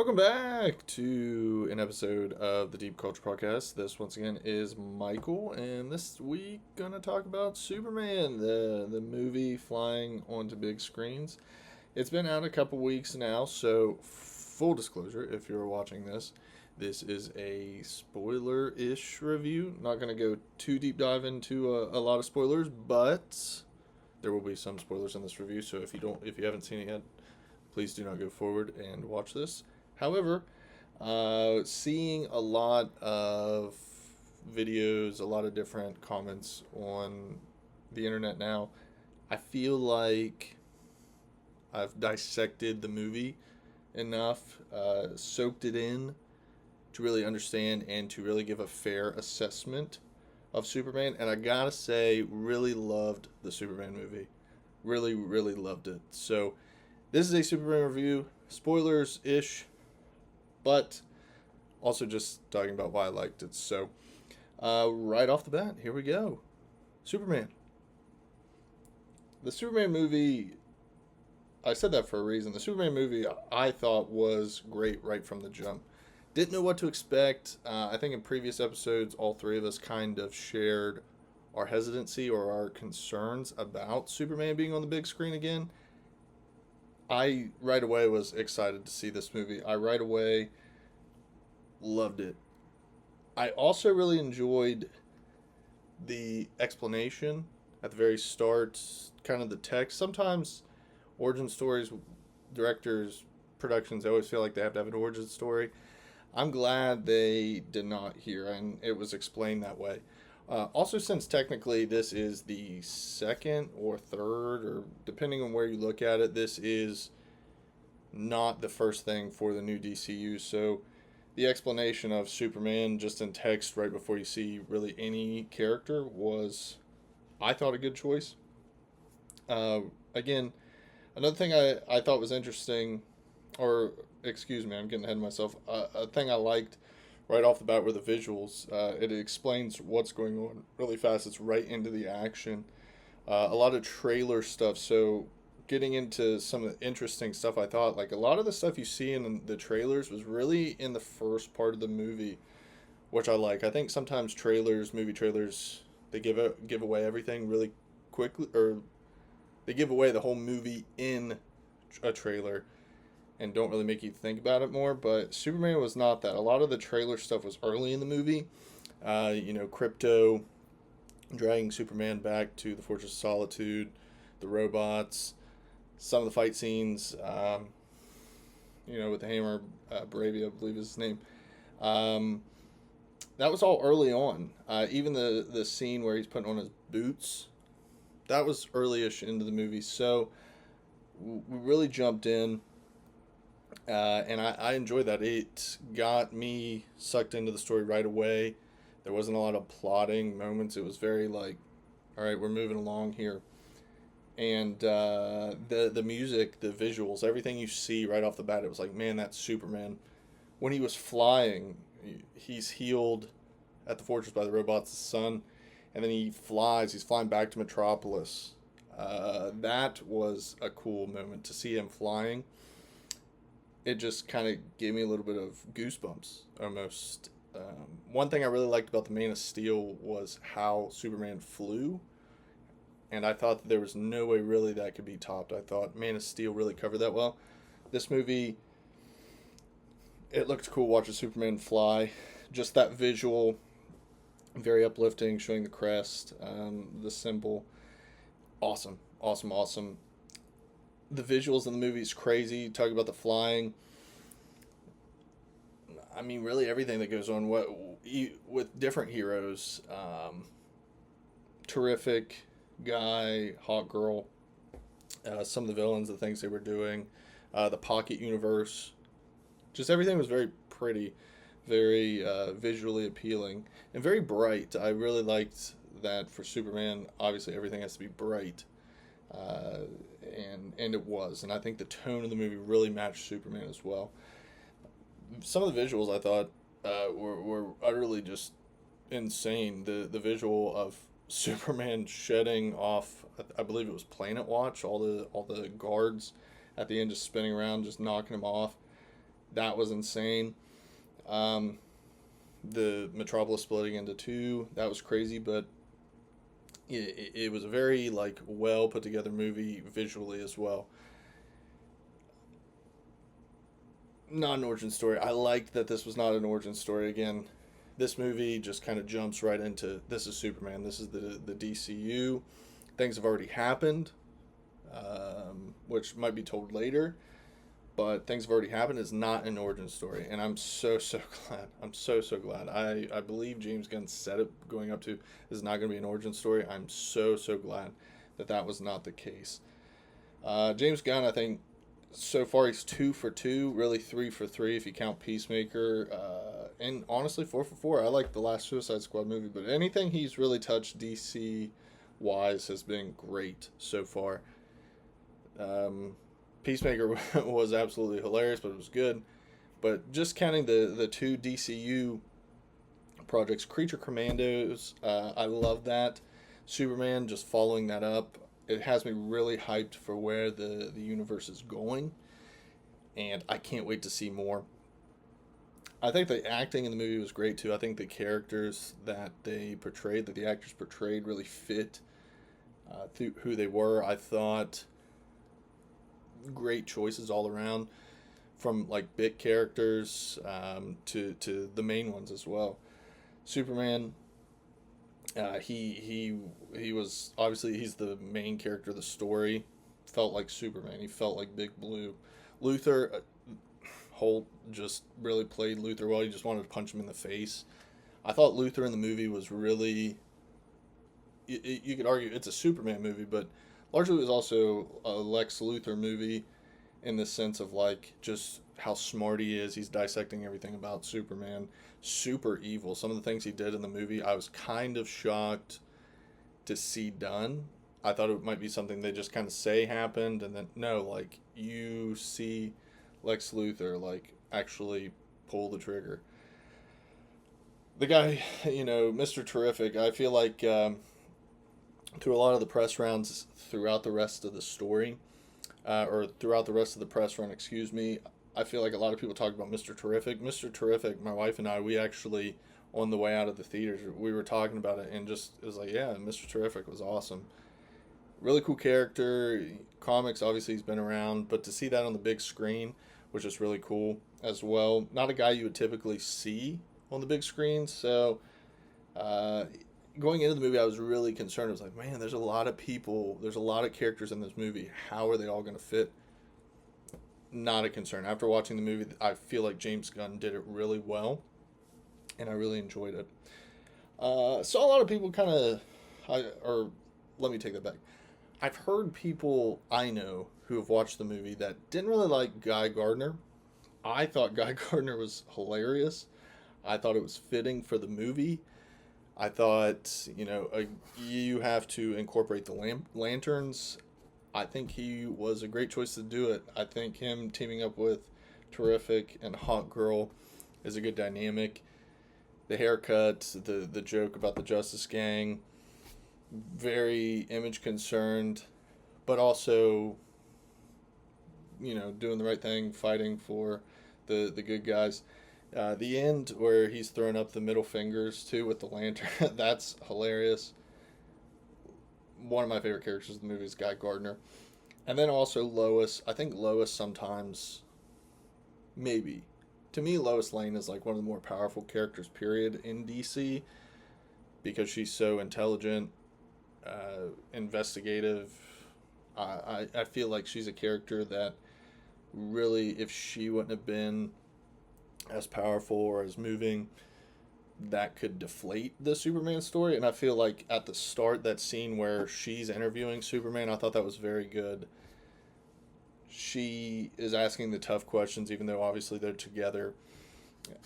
Welcome back to an episode of the Deep Culture Podcast. This once again is Michael, and this week gonna talk about Superman, the movie flying onto big screens. It's been out a couple weeks now, so full disclosure, if you're watching this is a spoiler-ish review. Not gonna go too deep dive into a lot of spoilers, but there will be some spoilers in this review. So if you haven't seen it yet, please do not go forward and watch this. However, seeing a lot of videos, a lot of different comments on the internet now, I feel like I've dissected the movie enough, soaked it in to really understand and to really give a fair assessment of Superman. And I gotta say, really loved the Superman movie. Really, really loved it. So, this is a Superman review, spoilers-ish, but also just talking about why I liked it. So, right off the bat, here we go. Superman. The Superman movie, I said that for a reason. The Superman movie I thought was great right from the jump. Didn't know what to expect. I think in previous episodes, all three of us kind of shared our hesitancy or our concerns about Superman being on the big screen again. I right away was excited to see this movie. I right away loved it. I also really enjoyed the explanation at the very start, kind of the text. Sometimes origin stories, directors, productions, they always feel like they have to have an origin story. I'm glad they did not here, and it was explained that way. Also, since technically this is the second or third, or depending on where you look at it, this is not the first thing for the new DCU. So the explanation of Superman just in text right before you see really any character was, I thought, a good choice. Again, another thing I thought was interesting, or excuse me, I'm getting ahead of myself. A thing I liked right off the bat were the visuals. It explains what's going on really fast. It's right into the action. A lot of trailer stuff. So getting into some of the interesting stuff, I thought like a lot of the stuff you see in the trailers was really in the first part of the movie, which I like. I think sometimes movie trailers, they give away everything really quickly, or they give away the whole movie in a trailer and don't really make you think about it more. But Superman was not that. A lot of the trailer stuff was early in the movie. Crypto dragging Superman back to the Fortress of Solitude, the robots, some of the fight scenes, with the hammer, Bravia, I believe is his name. That was all early on. Even the scene where he's putting on his boots, that was early-ish into the movie. So we really jumped in. And I enjoyed that. It got me sucked into the story right away. There wasn't a lot of plotting moments. It was very like, all right, we're moving along here. And the music, the visuals, everything you see right off the bat, it was like, man, that's Superman. When he was flying, he's healed at the fortress by the robots, the sun, and then he's flying back to Metropolis. That was a cool moment to see him flying. It just kind of gave me a little bit of goosebumps almost. One thing I really liked about the Man of Steel was how Superman flew, and I thought that there was no way really that could be topped. I thought Man of Steel really covered that well. This movie, it looked cool watching Superman fly. Just that visual, very uplifting, showing the crest, the symbol. Awesome, awesome, awesome. The visuals in the movie is crazy. Talk about the flying. I mean, really everything that goes on with different heroes. Terrific guy, hot girl. Some of the villains, the things they were doing. The Pocket Universe. Just everything was very pretty, very visually appealing, and very bright. I really liked that for Superman. Obviously, everything has to be bright. And it was, and I think the tone of the movie really matched Superman as well. Some of the visuals I thought were utterly just insane. The visual of Superman shedding off, I believe it was Planet Watch, all the guards at the end just spinning around, just knocking him off. That was insane. Um, the Metropolis splitting into two, that was crazy, but it was a very like well put together movie visually as well. Not an origin story. I liked that this was not an origin story. Again, this movie just kind of jumps right into this is Superman. This is the DCU. Things have already happened, which might be told later, but things have already happened. It's not an origin story, and I'm so glad. I'm so glad. I believe James Gunn said it going up to this is not going to be an origin story. I'm so glad that that was not the case. James Gunn, I think, so far he's 2 for 2, really 3 for 3 if you count Peacemaker, and honestly 4 for 4. I like the last Suicide Squad movie, but anything he's really touched DC wise has been great so far. Peacemaker was absolutely hilarious, but it was good. But just counting the two DCU projects, Creature Commandos, I love that. Superman, just following that up, it has me really hyped for where the universe is going, and I can't wait to see more. I think the acting in the movie was great too. I think the characters that they portrayed, that the actors portrayed, really fit through who they were. I thought great choices all around, from like bit characters to the main ones as well. Superman, he was obviously he's the main character of the story. Felt like Superman. He felt like Big Blue. Luther, Holt just really played Luther well. You just wanted to punch him in the face. I thought Luther in the movie was really. You could argue it's a Superman movie, but largely it was also a Lex Luthor movie in the sense of like just how smart he is. He's dissecting everything about Superman. Super evil. Some of the things he did in the movie, I was kind of shocked to see done. I thought it might be something they just kind of say happened, and then no, like you see Lex Luthor like actually pull the trigger. The guy, Mr. Terrific. I feel like through a lot of the press rounds throughout the rest of the story, or throughout the rest of the press run, excuse me, I feel like a lot of people talk about Mr. Terrific. Mr. Terrific, my wife and I, we actually, on the way out of the theaters, we were talking about it, and just, it was like, yeah, Mr. Terrific was awesome. Really cool character. Comics, obviously, he's been around, but to see that on the big screen was just really cool as well. Not a guy you would typically see on the big screen, so going into the movie, I was really concerned. I was like, man, there's a lot of people, there's a lot of characters in this movie. How are they all going to fit? Not a concern. After watching the movie, I feel like James Gunn did it really well, and I really enjoyed it. Saw a lot of people kind of, or let me take that back. I've heard people I know who have watched the movie that didn't really like Guy Gardner. I thought Guy Gardner was hilarious. I thought it was fitting for the movie. I thought, you have to incorporate the lanterns. I think he was a great choice to do it. I think him teaming up with Terrific and Hawk Girl is a good dynamic. The haircut, the joke about the Justice Gang, very image concerned, but also, doing the right thing, fighting for the good guys. The end where he's throwing up the middle fingers too with the lantern, that's hilarious. One of my favorite characters in the movie is Guy Gardner. And then also Lois. I think Lois sometimes, maybe, to me, Lois Lane is like one of the more powerful characters, period, in DC, because she's so intelligent, investigative. I feel like she's a character that really, if she wouldn't have been as powerful or as moving, that could deflate the Superman story. And I feel like at the start, that scene where she's interviewing Superman, I thought that was very good. She is asking the tough questions, even though obviously they're together.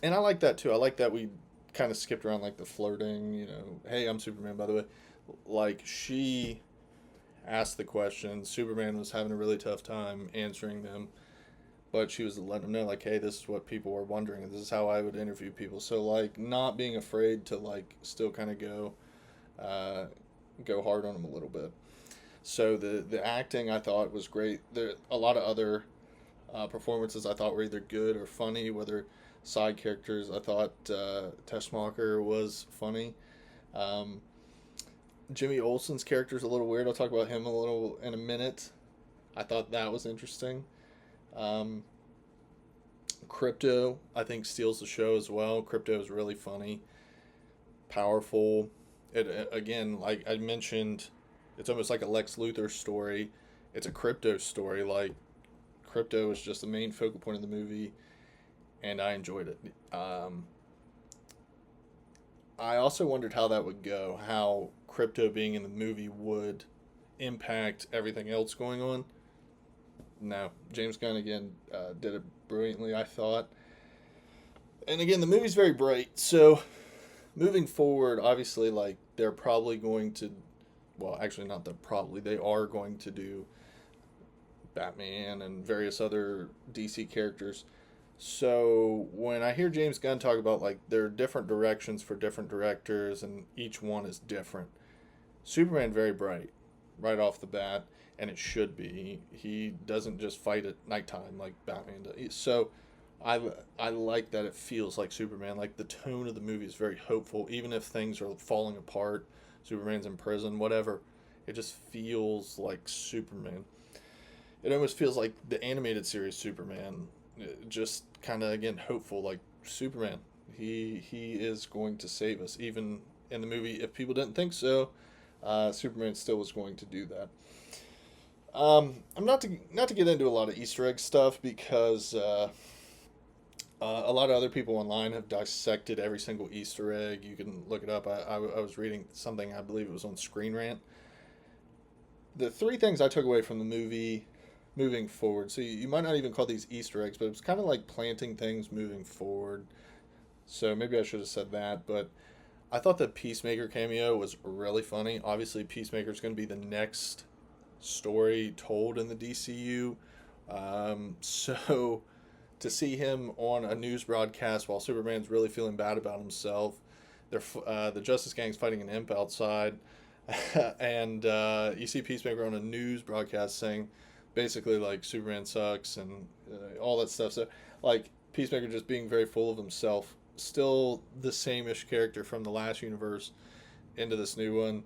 And I like that too. I like that we kind of skipped around like the flirting, hey, I'm Superman, by the way. Like, she asked the questions. Superman was having a really tough time answering them. But she was letting them know, like, hey, this is what people were wondering, and this is how I would interview people. So, like, not being afraid to, like, still kind of go hard on them a little bit. So the acting, I thought, was great. There a lot of other Performances I thought were either good or funny, whether side characters. I thought Teschmacher was funny. Um, Jimmy Olsen's character is a little weird. I'll talk about him a little in a minute. I thought that was interesting. Um, Crypto, I think, steals the show as well. Crypto is really funny, powerful. It again, like I mentioned, it's almost like a Lex Luthor story. It's a Crypto story. Like Crypto is just the main focal point of the movie, and I enjoyed it. I also wondered how that would go, how Crypto being in the movie would impact everything else going on. No, James Gunn again did it brilliantly, I thought. And again, the movie's very bright, so moving forward, obviously, like they're probably going to, well, actually not that probably, they are going to do Batman and various other DC characters. So when I hear James Gunn talk about like there are different directions for different directors and each one is different, Superman very bright right off the bat, and it should be. He doesn't just fight at nighttime like Batman does. So I I like that it feels like Superman. Like the tone of the movie is very hopeful, even if things are falling apart. Superman's in prison, whatever. It just feels like Superman. It almost feels like the animated series Superman. Just kind of again hopeful, like Superman. He is going to save us, even in the movie. If people didn't think so, Superman still was going to do that. I'm not to get into a lot of Easter egg stuff because a lot of other people online have dissected every single Easter egg. You can look it up. I was reading something, I believe it was on Screen Rant. The three things I took away from the movie moving forward. So you might not even call these Easter eggs, but it's kind of like planting things moving forward. So maybe I should have said that, but I thought the Peacemaker cameo was really funny. Obviously, Peacemaker is going to be the next story told in the DCU. So to see him on a news broadcast while Superman's really feeling bad about himself, the Justice Gang's fighting an imp outside, and you see Peacemaker on a news broadcast saying basically like Superman sucks and all that stuff. So like Peacemaker just being very full of himself, still the same-ish character from the last universe into this new one.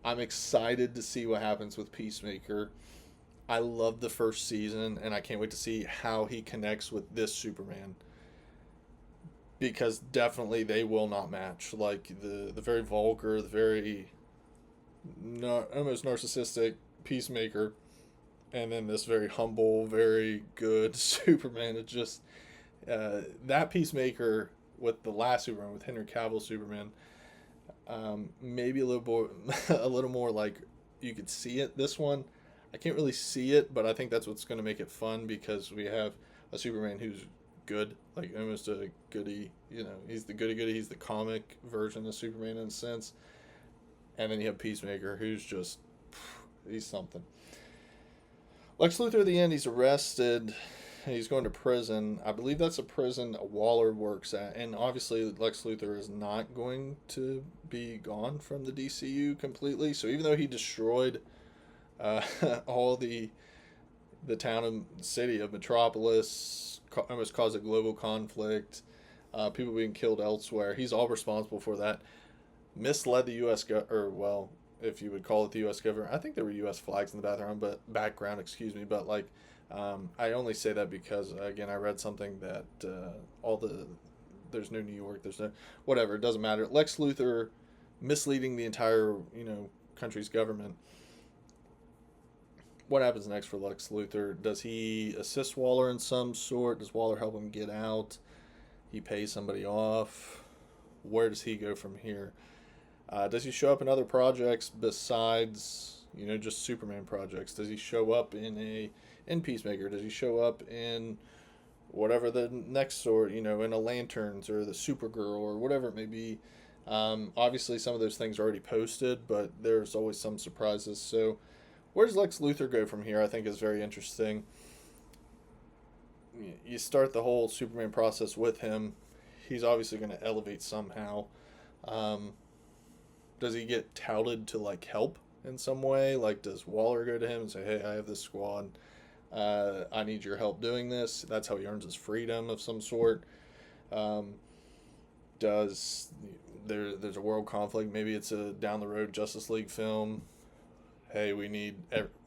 I'm excited to see what happens with Peacemaker. I love the first season, and I can't wait to see how he connects with this Superman. Because definitely they will not match. Like the very vulgar, the very almost narcissistic Peacemaker, and then this very humble, very good Superman. It just that Peacemaker with the last Superman, with Henry Cavill Superman, maybe a little more, a little more like you could see it. This one, I can't really see it, but I think that's what's going to make it fun because we have a Superman who's good, like almost a goody. You know, he's the goody goody. He's the comic version of Superman in a sense, and then you have Peacemaker, who's just he's something. Lex Luthor at the end, he's arrested. He's going to prison. I believe that's a prison Waller works at. And obviously, Lex Luthor is not going to be gone from the DCU completely. So even though he destroyed uh, all the town and city of Metropolis, almost caused a global conflict, people being killed elsewhere, he's all responsible for that. Misled the U.S. or well, if you would call it the U.S. government. I think there were U.S. flags in the background, excuse me, but like. I only say that because again I read something that there's no New York, there's no whatever, it doesn't matter. Lex Luthor misleading the entire country's government. What happens next for Lex Luthor? Does he assist Waller in some sort? Does Waller help him get out? He pays somebody off. Where does he go from here? Does he show up in other projects besides just Superman projects? Does he show up in Peacemaker? Does he show up in whatever the next sort, in a Lanterns or the Supergirl or whatever it may be? Obviously, some of those things are already posted, but there's always some surprises. So, where does Lex Luthor go from here? I think is very interesting. You start the whole Superman process with him. He's obviously going to elevate somehow. Does he get touted to like help in some way? Like, does Waller go to him and say, "Hey, I have this squad. I need your help doing this. That's how he earns his freedom of some sort. Um, does there's a world conflict? Maybe it's a down the road Justice League film. Hey, we need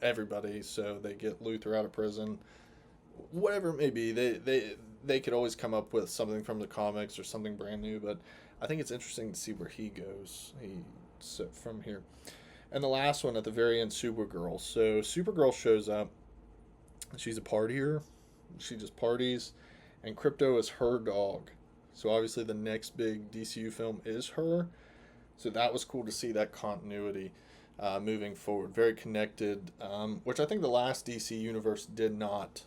everybody, so they get Luthor out of prison. Whatever it may be, they could always come up with something from the comics or something brand new. But I think it's interesting to see where he goes. From here, and the last one at the very end, Supergirl. So Supergirl shows up. She's a partier. She just parties, and Crypto is her dog. So obviously the next big DCU film is her. So that was cool to see that continuity moving forward. Very connected, which I think the last DC universe did not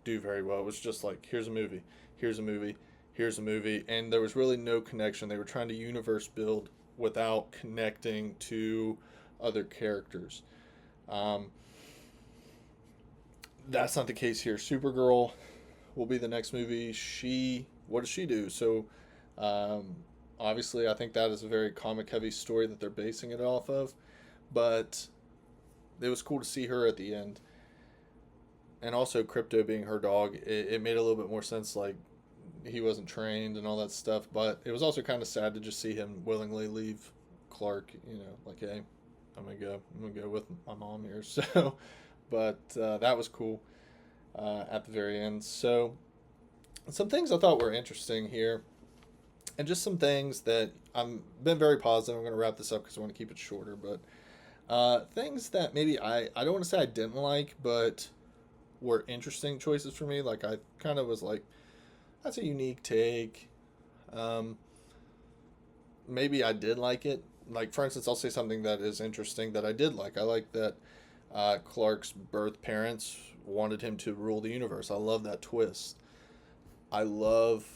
do very well. It was just like, here's a movie, here's a movie, here's a movie, and there was really no connection. They were trying to universe build without connecting to other characters. Um, that's not the case here. Supergirl will be the next movie. What does she do? So, um, obviously, I think that is a very comic heavy story that they're basing it off of, but it was cool to see her at the end. And also, Crypto being her dog, it made a little bit more sense. Like, he wasn't trained and all that stuff, but it was also kind of sad to just see him willingly leave Clark. Like, hey, I'm gonna go with my mom here. So, but that was cool at the very end. So, some things I thought were interesting here, and just some things that I'm been very positive. I'm going to wrap this up because I want to keep it shorter, but things that maybe I don't want to say I didn't like, but were interesting choices for me. Like, I kind of was like, that's a unique take. Um, Maybe I did like it. Like, for instance, I'll say something that is interesting that I did like. I like that Clark's birth parents wanted him to rule the universe. I love that twist. I love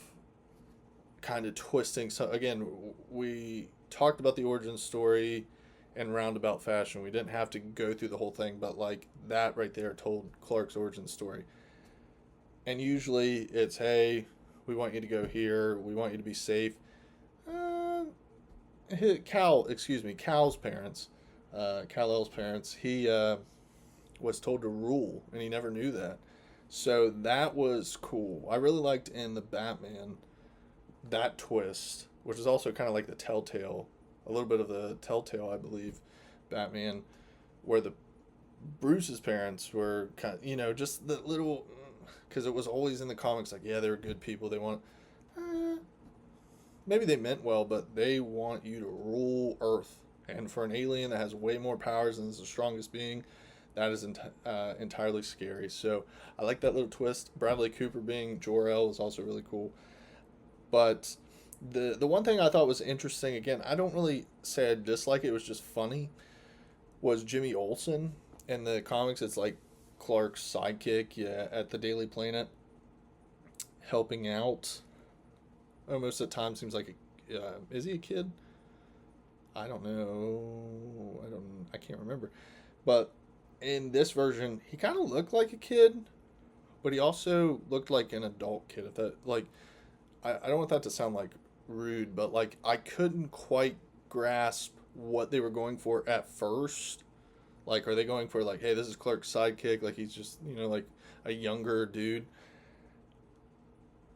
kind of twisting. So again, we talked about the origin story in roundabout fashion. We didn't have to go through the whole thing, but like that right there told Clark's origin story. And usually it's, hey, we want you to go here. We want you to be safe. Cal's parents, Kal-El's parents, he was told to rule, and he never knew that. So that was cool. I really liked in the Batman that twist, which is also kind of like the Telltale, a little bit of the Telltale, I believe, Batman, where the Bruce's parents were kind of, just the little, because it was always in the comics like, yeah, they were good people. They want, maybe they meant well, but they want you to rule Earth. And for an alien that has way more powers and is the strongest being, that is entirely scary. So I like that little twist. Bradley Cooper being Jor-El is also really cool. But the one thing I thought was interesting, again, I don't really say I dislike it, it was just funny, was Jimmy Olsen. In the comics, it's like Clark's sidekick, yeah, at the Daily Planet, helping out. Almost at times seems like is he a kid? I don't know. I can't remember. But in this version, he kind of looked like a kid, but he also looked like an adult kid. If that, like, I don't want that to sound like rude, but like I couldn't quite grasp what they were going for at first. Like, are they going for like, hey, this is Clark's sidekick, like he's just like a younger dude?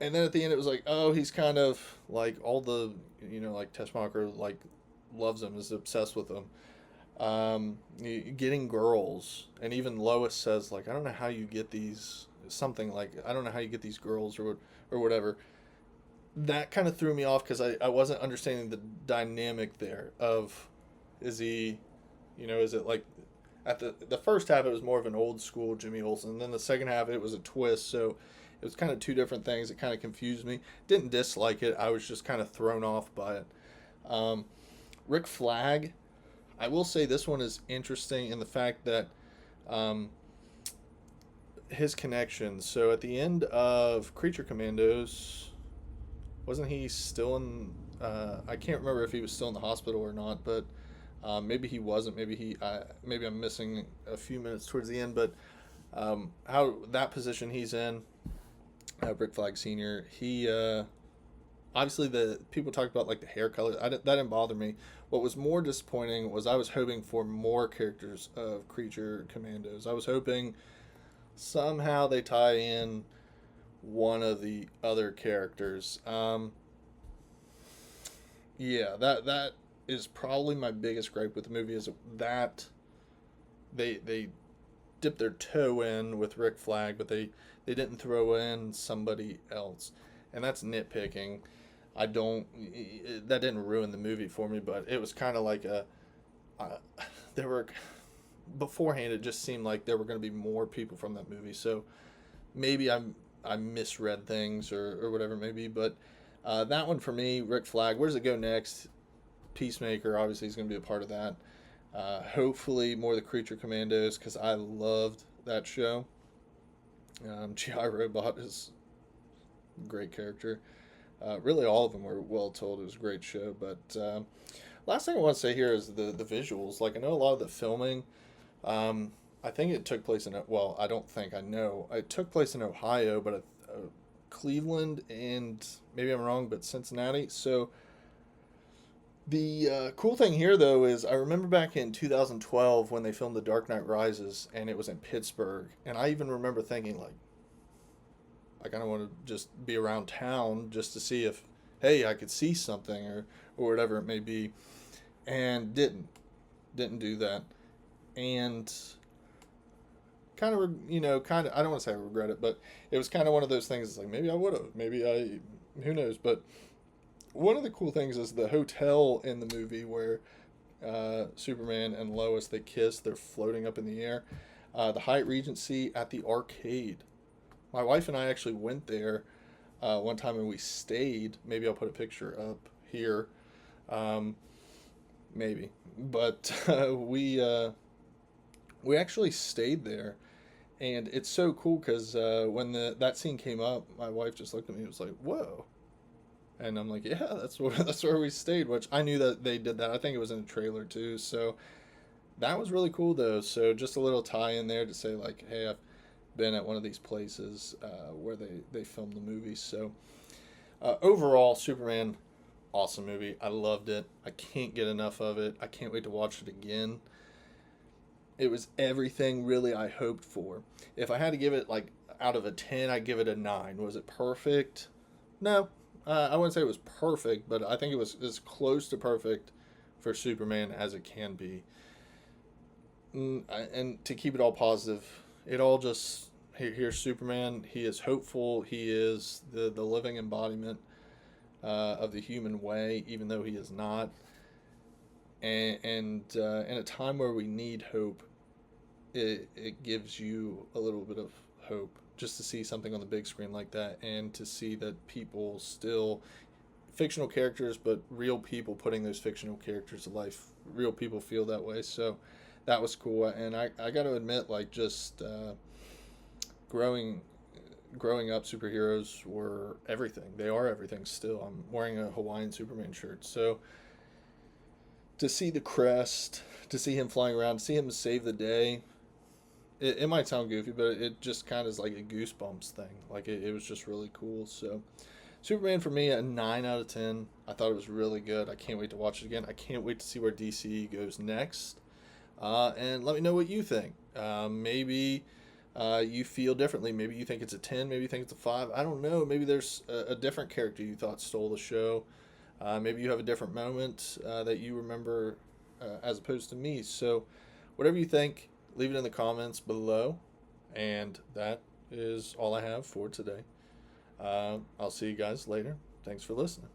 And then at the end, it was like, oh, he's kind of like all the like Teschmacher like loves him, is obsessed with him. Getting girls, and even Lois says like, I don't know how you get these, something like, I don't know how you get these girls or whatever. That kind of threw me off because I wasn't understanding the dynamic there of, is he, is it like, at the first half it was more of an old school Jimmy Olsen, and then the second half it was a twist, so it was kind of two different things. It kind of confused me. Didn't dislike it, I was just kind of thrown off by it. Rick Flag, I will say this one is interesting in the fact that his connections. So at the end of Creature Commandos, wasn't he still in? I can't remember if he was still in the hospital or not, but maybe he wasn't. Maybe I'm missing a few minutes towards the end. But how that position he's in, Rick Flag Senior, he obviously the people talked about like the hair color. That didn't bother me. What was more disappointing was I was hoping for more characters of Creature Commandos. I was hoping somehow they tie in one of the other characters. Yeah, that is probably my biggest gripe with the movie is that they dipped their toe in with Rick Flag, but they didn't throw in somebody else, and that's nitpicking. I don't that didn't ruin the movie for me, but it was kind of like uh, there were beforehand. It just seemed like there were going to be more people from that movie, so maybe I misread things or whatever it may be, but that one for me, Rick Flag. Where does it go next? Peacemaker, obviously, is going to be a part of that. Hopefully, more of the Creature Commandos because I loved that show. G.I. Robot is a great character. Really, all of them were well told. It was a great show. But last thing I want to say here is the visuals. Like, I know a lot of the filming. I think it took place in, well, I don't think I know. It took place in Ohio, but Cleveland and maybe I'm wrong, but Cincinnati. So the cool thing here, though, is I remember back in 2012 when they filmed The Dark Knight Rises, and it was in Pittsburgh, and I even remember thinking like, I kind of want to just be around town just to see if, hey, I could see something or whatever it may be, and didn't do that, and kind of I don't want to say I regret it, but it was kind of one of those things. It's like maybe I would have, who knows, but one of the cool things is the hotel in the movie where Superman and Lois they kiss. They're floating up in the air. The Hyatt Regency at the arcade. My wife and I actually went there one time and we stayed. Maybe I'll put a picture up here. Maybe, but we actually stayed there, and it's so cool because when that scene came up, my wife just looked at me and was like, "Whoa." And I'm like, yeah, that's where we stayed, which I knew that they did that. I think it was in a trailer too. So that was really cool though. So just a little tie in there to say like, hey, I've been at one of these places where they filmed the movie. So overall, Superman, awesome movie. I loved it. I can't get enough of it. I can't wait to watch it again. It was everything really I hoped for. If I had to give it like out of a 10, I'd give it a 9. Was it perfect? No, I wouldn't say it was perfect, but I think it was as close to perfect for Superman as it can be. And to keep it all positive, it all just here's Superman. He is hopeful. He is the living embodiment of the human way, even though he is not. And in a time where we need hope, it gives you a little bit of hope just to see something on the big screen like that, and to see that people still fictional characters, but real people putting those fictional characters to life. Real people feel that way, so that was cool. And I got to admit, like just growing up, superheroes were everything. They are everything still. I'm wearing a Hawaiian Superman shirt, so to see the crest, to see him flying around, to see him save the day. It might sound goofy, but it just kind of is like a goosebumps thing. Like it was just really cool. So, Superman for me a 9 out of 10. I thought it was really good. I can't wait to watch it again. I can't wait to see where DC goes next. And let me know what you think. Maybe you feel differently. Maybe you think it's a 10. Maybe you think it's a 5. I don't know. Maybe there's a different character you thought stole the show. Maybe you have a different moment that you remember as opposed to me. So, whatever you think, leave it in the comments below. And that is all I have for today. I'll see you guys later. Thanks for listening.